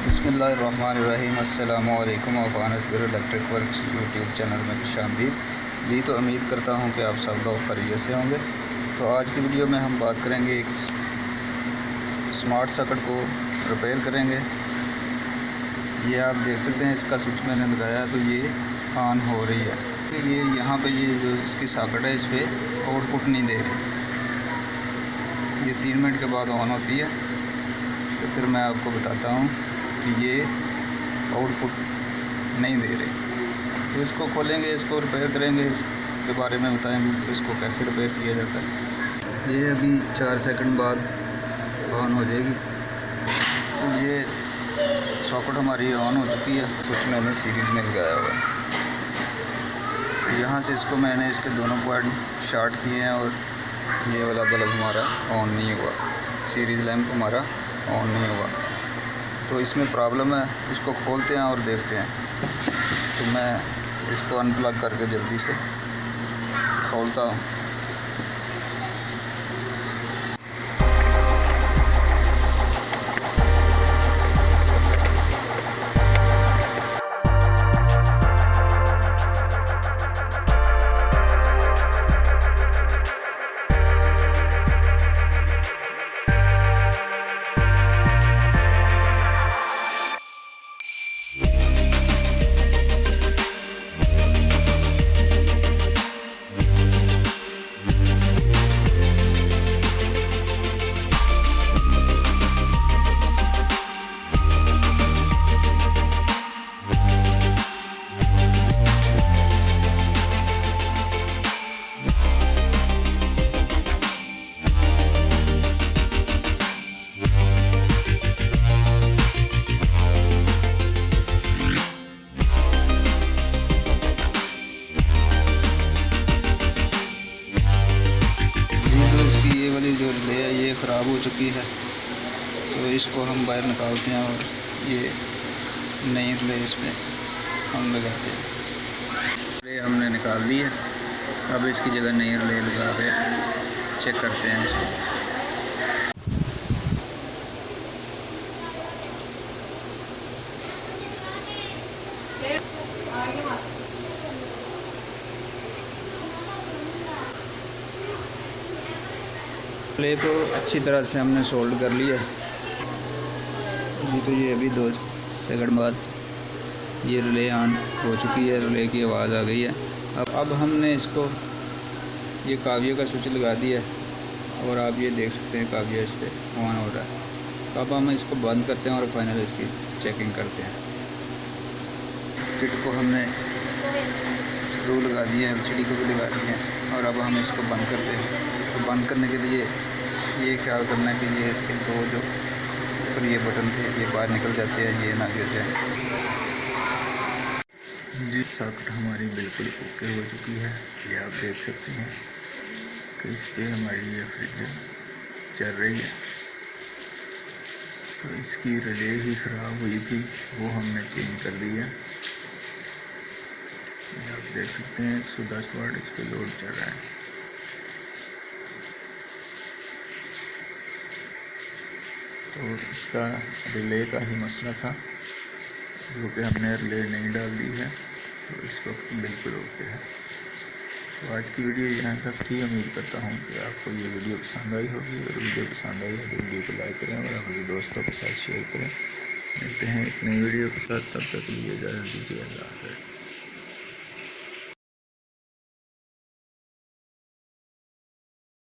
बिस्मिल्लाहिर्रहमानिर्रहीम। अस्सलामु अलैकुम। Afan Asgar trick works YouTube channel में खुशामदीद जी। तो उम्मीद करता हूँ कि आप सब लोग खैरियत से होंगे। तो आज की वीडियो में हम बात करेंगे एक स्मार्ट सॉकेट को रिपेयर करेंगे। ये आप देख सकते हैं, इसका स्विच मैंने लगाया तो ये ऑन हो रही है। तो ये यहाँ पे ये जो इसकी सॉकेट है, इस पर आउटपुट नहीं दे रही। ये 3 मिनट के बाद ऑन होती है। तो फिर मैं आपको बताता हूँ कि ये आउटपुट नहीं दे रही। तो इसको खोलेंगे, इसको रिपेयर करेंगे, इसके बारे में बताएंगे कि इसको कैसे रिपेयर किया जाता है। ये अभी 4 सेकंड बाद ऑन हो जाएगी। तो ये सॉकेट हमारी ऑन हो चुकी है। कुछ मैंने सीरीज़ में लगाया हुआ है। तो यहाँ से इसको मैंने इसके दोनों पॉइंट शॉर्ट किए हैं और ये वाला बल्ब हमारा ऑन नहीं हुआ, सीरीज़ लैंप हमारा ऑन नहीं हुआ। तो इसमें प्रॉब्लम है। इसको खोलते हैं और देखते हैं। तो मैं इसको अनप्लग करके जल्दी से खोलता हूँ। जो रिले है ये ख़राब हो चुकी है। तो इसको हम बाहर निकालते हैं और ये नई रिले इसमें हम लगाते हैं। रिले हमने निकाल ली है। अब इसकी जगह नई रिले लगा के चेक करते हैं इसको। रिले को अच्छी तरह से हमने सोल्ड कर लिया जी। तो ये अभी 2 सेकंड बाद ये रिले ऑन हो चुकी है। रिले की आवाज़ आ गई है। अब हमने इसको ये काविया का स्विच लगा दिया और आप ये देख सकते हैं काविया इस पर ऑन हो रहा है। तो अब हम इसको बंद करते हैं और फाइनल इसकी चेकिंग करते हैं। किट को हमने स्क्रू लगा दिया, LCD को भी लगा दिया और अब हम इसको बंद करते हैं। तो बंद करने के लिए ये ख्याल करना है कि ये इसके 2 जो ऊपर ये बटन थे ये बाहर निकल जाते हैं, ये ना गिर जाए जी। सॉकेट हमारी बिल्कुल ओके हो चुकी है। ये आप देख सकते हैं कि इस पर हमारी ये फ्रिज चल रही है। तो इसकी रिले ही ख़राब हुई थी, वो हमने चेंज कर दी है। आप देख सकते हैं 110 वाट इस पर लोड चल रहा है। तो इसका रिले का ही मसला था, जो कि हमने रिले नहीं डाल दी है। तो इस वक्त बिल्कुल ओके है। तो आज की वीडियो यहाँ तक थी। उम्मीद करता हूँ कि आपको ये वीडियो पसंद आई होगी। अगर वीडियो पसंद आई है तो वीडियो को लाइक करें और अपने दोस्तों के साथ शेयर करें। मिलते हैं एक नई वीडियो के साथ। तब तक के लिए इजाज़त दीजिए। अल्लाह हाफ़िज़।